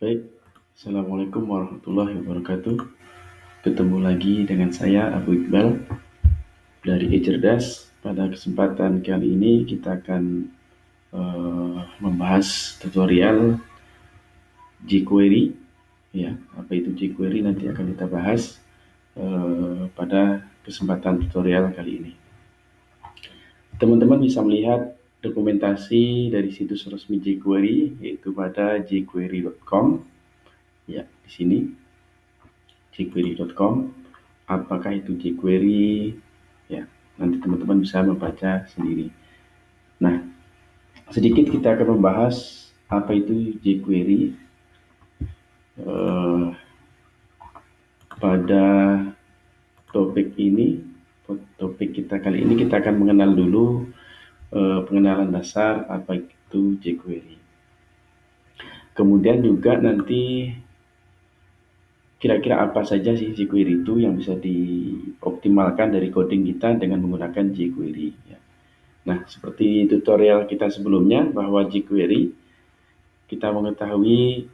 Baik, Assalamualaikum warahmatullahi wabarakatuh. Ketemu lagi dengan saya Abu Iqbal dari eCerdas. Pada kesempatan kali ini kita akan membahas tutorial jQuery. Ya, apa itu jQuery nanti akan kita bahas pada kesempatan tutorial kali ini. Teman-teman bisa melihat dokumentasi dari situs resmi jQuery, yaitu pada jQuery.com. Ya, di sini jQuery.com. Apakah itu jQuery? Ya, nanti teman-teman bisa membaca sendiri. Nah, sedikit kita akan membahas apa itu jQuery. Pada topik kita kali ini kita akan mengenal dulu pengenalan dasar apa itu jQuery. Kemudian juga nanti kira-kira apa saja sih jQuery itu yang bisa dioptimalkan dari coding kita dengan menggunakan jQuery. Ya. Nah, seperti tutorial kita sebelumnya bahwa jQuery kita mengetahui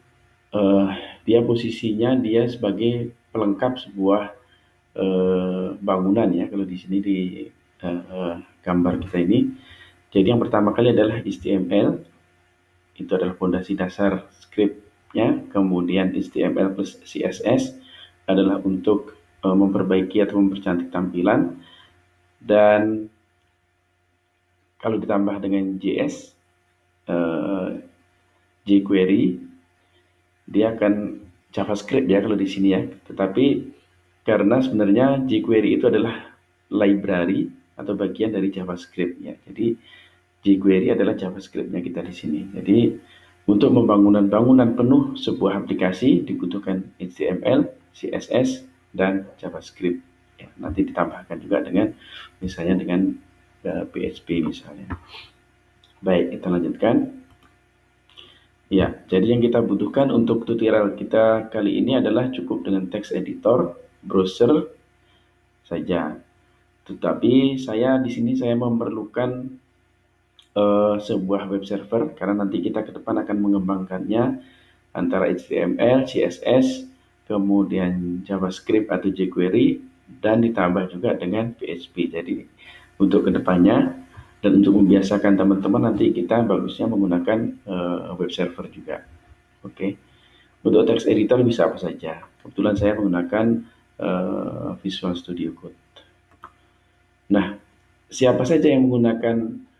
dia posisinya dia sebagai pelengkap sebuah bangunan ya. Kalau di sini di gambar kita ini, jadi yang pertama kali adalah HTML, itu adalah fondasi dasar scriptnya. Kemudian HTML plus CSS adalah untuk memperbaiki atau mempercantik tampilan, dan kalau ditambah dengan JS, jQuery, dia akan JavaScript ya kalau di sini ya. Tetapi karena sebenarnya jQuery itu adalah library atau bagian dari JavaScript ya. Jadi jQuery adalah JavaScript-nya kita di sini. Jadi untuk bangunan penuh sebuah aplikasi dibutuhkan HTML, CSS, dan JavaScript. Ya, nanti ditambahkan juga dengan misalnya dengan PHP misalnya. Baik, kita lanjutkan. Ya, jadi yang kita butuhkan untuk tutorial kita kali ini adalah cukup dengan text editor, browser saja. Tetapi di sini saya memerlukan sebuah web server karena nanti kita ke depan akan mengembangkannya antara HTML, CSS, kemudian JavaScript atau jQuery, dan ditambah juga dengan PHP. Jadi untuk kedepannya dan untuk membiasakan teman-teman nanti kita bagusnya menggunakan web server juga. Oke. Untuk text editor bisa apa saja. Kebetulan saya menggunakan Visual Studio Code. Nah, siapa saja yang menggunakan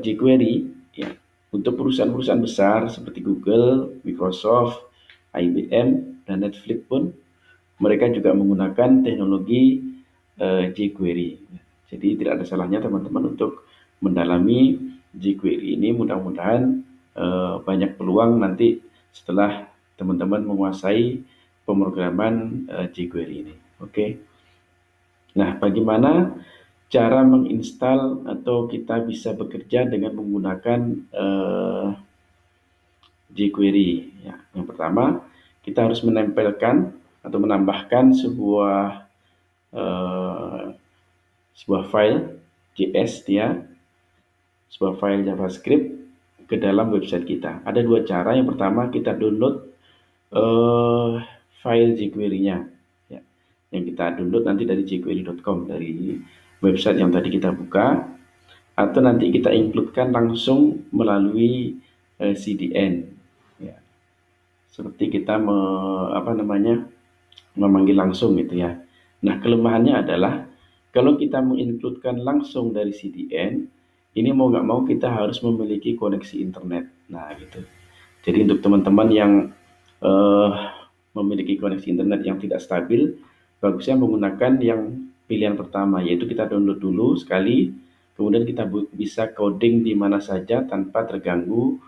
jQuery ya, untuk perusahaan-perusahaan besar seperti Google, Microsoft, IBM, dan Netflix pun mereka juga menggunakan teknologi jQuery. Jadi tidak ada salahnya teman-teman untuk mendalami jQuery ini. Mudah-mudahan banyak peluang nanti setelah teman-teman menguasai pemrograman jQuery ini. Oke. Nah, bagaimana cara menginstal atau kita bisa bekerja dengan menggunakan jQuery. Ya, yang pertama, kita harus menempelkan atau menambahkan sebuah file JS sebuah file JavaScript ke dalam website kita. Ada dua cara. Yang pertama, kita download file jQuery-nya. Ya, yang kita download nanti dari jQuery.com, dari website yang tadi kita buka, atau nanti kita include-kan langsung melalui CDN. Ya. Seperti kita memanggil langsung gitu ya. Nah, kelemahannya adalah kalau kita menginclude-kan langsung dari CDN, ini mau nggak mau kita harus memiliki koneksi internet. Nah, gitu. Jadi untuk teman-teman yang memiliki koneksi internet yang tidak stabil, bagusnya menggunakan yang pilihan pertama, yaitu kita download dulu sekali, kemudian kita bisa coding di mana saja tanpa terganggu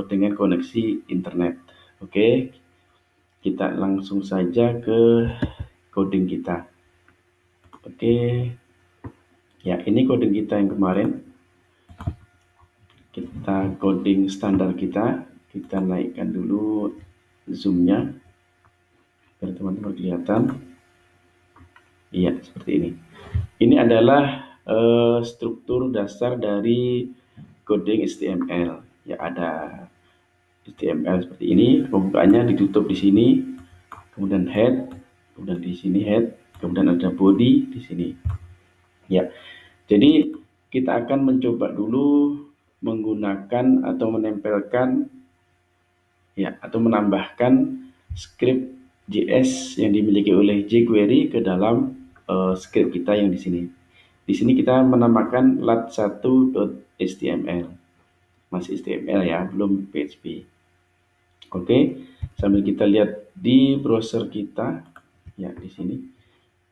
dengan koneksi internet. Oke, kita langsung saja ke coding kita. Oke, ya ini coding kita yang kemarin. Kita coding standar kita naikkan dulu zoomnya biar teman-teman kelihatan. Iya, seperti ini. Ini adalah struktur dasar dari coding HTML. Ya, ada HTML seperti ini. Pembukaannya ditutup di sini, kemudian head, kemudian di sini head, kemudian ada body di sini. Ya, jadi kita akan mencoba dulu menggunakan atau menempelkan ya atau menambahkan script JS yang dimiliki oleh jQuery ke dalam script kita yang di sini. Di sini kita menambahkan lat1.html. Masih HTML ya, belum PHP. Oke, sambil kita lihat di browser kita ya di sini.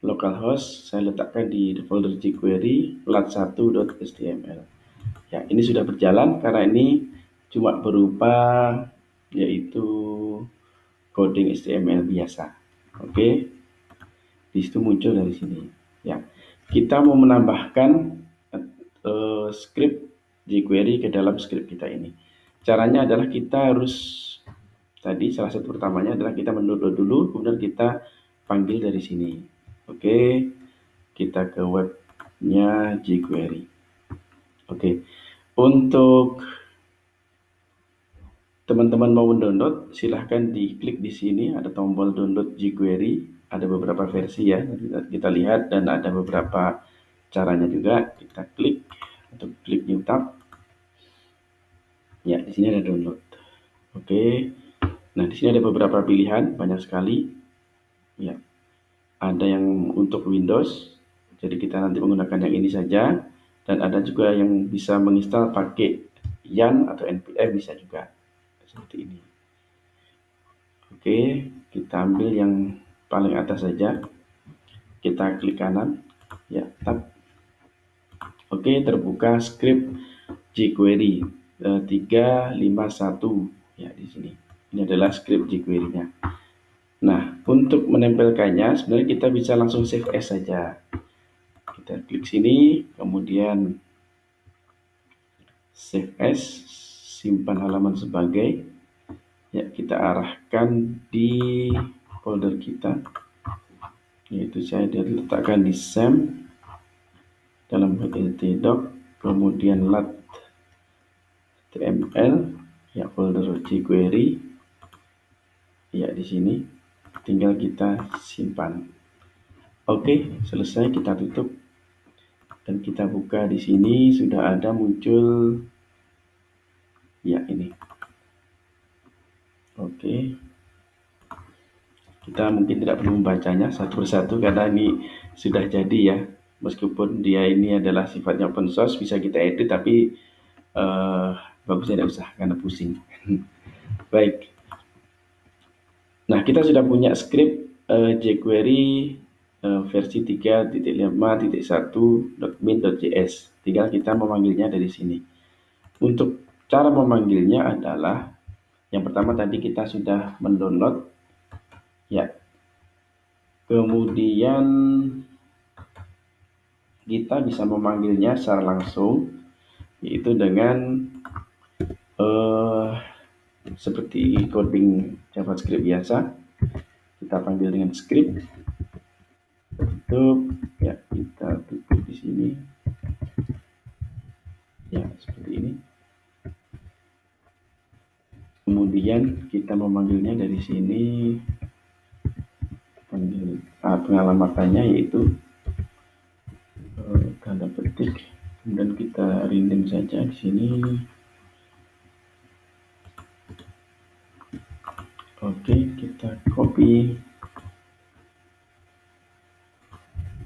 Localhost saya letakkan di folder jQuery lat1.html. Ya, ini sudah berjalan karena ini cuma berupa yaitu coding HTML biasa. Oke, di situ muncul dari sini. Ya, kita mau menambahkan script jQuery ke dalam script kita ini. Caranya adalah kita harus tadi salah satu pertamanya adalah kita mendownload dulu, kemudian kita panggil dari sini. Oke, kita ke webnya jQuery. Oke, untuk teman-teman mau mendownload, silahkan diklik di sini, ada tombol download jQuery, ada beberapa versi ya, kita lihat dan ada beberapa caranya juga. Kita klik atau klik new tab. Ya, di sini ada download. Oke, nah di sini ada beberapa pilihan, banyak sekali. Ya, ada yang untuk Windows, jadi kita nanti menggunakan yang ini saja, dan ada juga yang bisa menginstal pakai YARN atau npm bisa juga seperti ini. Oke, kita ambil yang paling atas saja, kita klik kanan ya, tab. Oke, terbuka script jQuery 351 ya di sini. Ini adalah script jQuery-nya. Nah, untuk menempelkannya sebenarnya kita bisa langsung save as saja. Kita klik sini, kemudian save as, simpan halaman sebagai. Ya, kita arahkan di folder kita, yaitu saya letakkan di SAM dalam htdoc, kemudian lat.html ya, folder jQuery ya di sini, tinggal kita simpan. Oke, selesai, kita tutup dan kita buka. Di sini sudah ada muncul ya ini. Oke, kita mungkin tidak perlu membacanya satu persatu karena ini sudah jadi ya, meskipun dia ini adalah sifatnya open source, bisa kita edit, tapi bagusnya tidak usah karena pusing. Baik, nah kita sudah punya script jQuery versi 3.5.1.min.js, tinggal kita memanggilnya dari sini. Untuk cara memanggilnya adalah yang pertama tadi kita sudah mendownload ya, kemudian kita bisa memanggilnya secara langsung, yaitu dengan seperti coding JavaScript biasa. Kita panggil dengan script, tutup ya, kita tutup di sini ya seperti ini. Kemudian kita memanggilnya dari sini, panggil pengalamannya yaitu tanda petik, kemudian kita rename saja di sini. Oke, kita copy,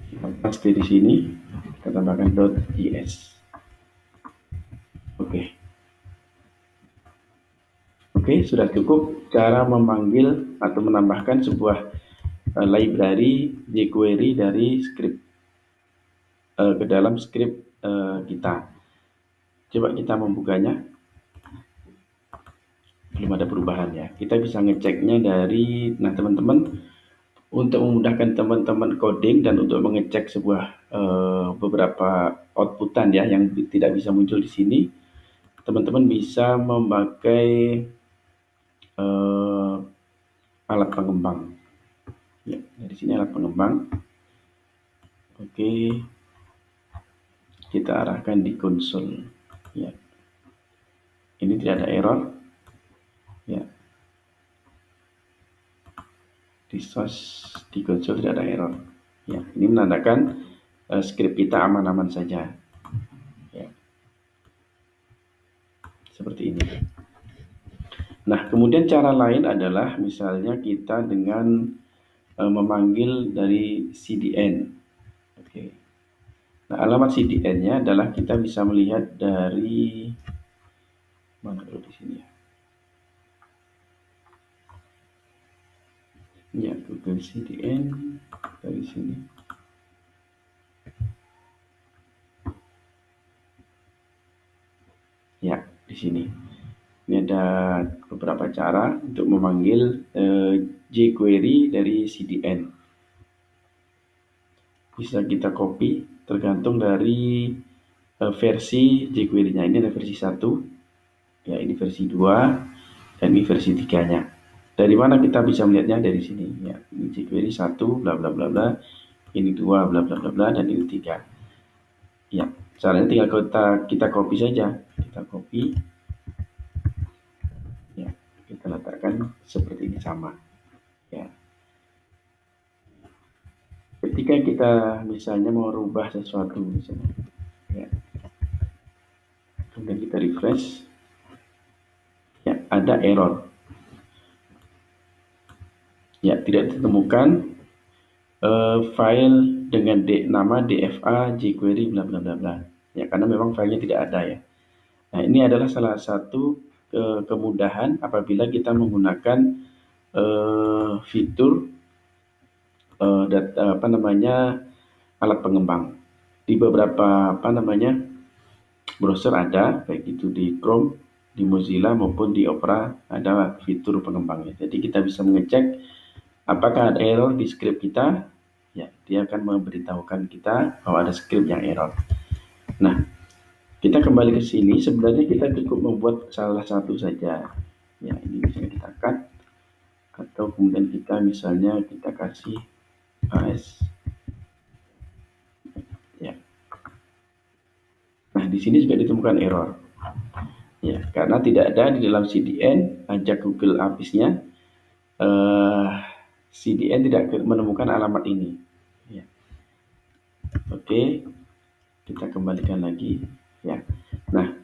kita paste di sini, kita tambahkan .js. Oke, sudah cukup cara memanggil atau menambahkan sebuah library jQuery dari script ke dalam script kita. Coba kita membukanya, belum ada perubahan ya. Kita bisa ngeceknya dari, nah teman-teman, untuk memudahkan teman-teman coding dan untuk mengecek sebuah beberapa outputan ya yang tidak bisa muncul di sini, teman-teman bisa memakai alat pengembang. Ya, dari sini alat pengembang. Oke, kita arahkan di konsol. Ya, ini tidak ada error. Ya, di source di konsol tidak ada error. Ya, ini menandakan script kita aman-aman saja. Ya, seperti ini. Nah, kemudian cara lain adalah misalnya kita dengan memanggil dari CDN. Oke. Nah, alamat CDN-nya adalah kita bisa melihat dari mana kalau di sini ya. Ya, Google CDN dari sini. Ya, di sini. Ini ada beberapa cara untuk memanggil jQuery dari CDN. Bisa kita copy tergantung dari versi jQuery-nya. Ini ada versi 1, ya ini versi 2, dan ini versi 3-nya. Dari mana kita bisa melihatnya? Dari sini. Ya, ini jQuery 1, bla bla bla bla. Ini 2, bla bla bla bla, dan ini 3. Ya, caranya tinggal kita copy saja. Kita copy. Ya, kita letakkan seperti ini sama. Ya. Ketika kita misalnya mau rubah sesuatu misalnya, ya, kemudian kita refresh, ya ada error. Ya, tidak ditemukan file dengan nama DFA jQuery bla bla bla bla. Ya, karena memang filenya tidak ada ya. Nah, ini adalah salah satu kemudahan apabila kita menggunakan fitur alat pengembang. Di beberapa browser ada, baik itu di Chrome, di Mozilla maupun di Opera ada fitur pengembangnya. Jadi kita bisa mengecek apakah ada error di script kita. Ya, dia akan memberitahukan kita bahwa ada script yang error. Nah, kita kembali ke sini. Sebenarnya kita cukup membuat salah satu saja. Ya, ini bisa kita cut, atau kemudian kita misalnya kita kasih AS. Ya. Nah, di sini juga ditemukan error. Ya, karena tidak ada di dalam CDN, ajak Google APIS-nya, CDN tidak menemukan alamat ini. Ya. Oke, kita kembalikan lagi. Ya. Nah,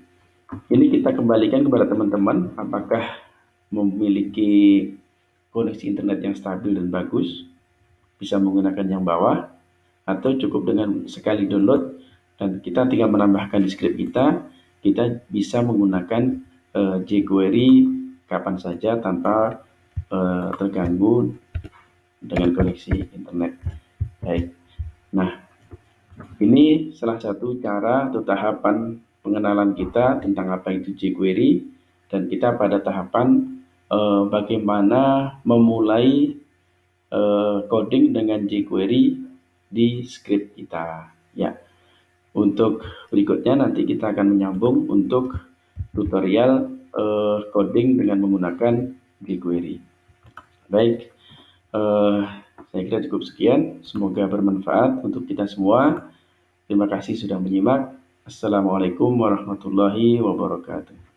ini kita kembalikan kepada teman-teman apakah memiliki koneksi internet yang stabil dan bagus, bisa menggunakan yang bawah, atau cukup dengan sekali download dan kita tinggal menambahkan di script kita bisa menggunakan jQuery kapan saja tanpa terganggu dengan koneksi internet. Baik. Nah, ini salah satu cara atau tahapan pengenalan kita tentang apa itu jQuery, dan kita pada tahapan bagaimana memulai coding dengan jQuery di script kita. Ya, untuk berikutnya nanti kita akan menyambung untuk tutorial coding dengan menggunakan jQuery. Baik, saya kira cukup sekian. Semoga bermanfaat untuk kita semua. Terima kasih sudah menyimak. Assalamualaikum warahmatullahi wabarakatuh.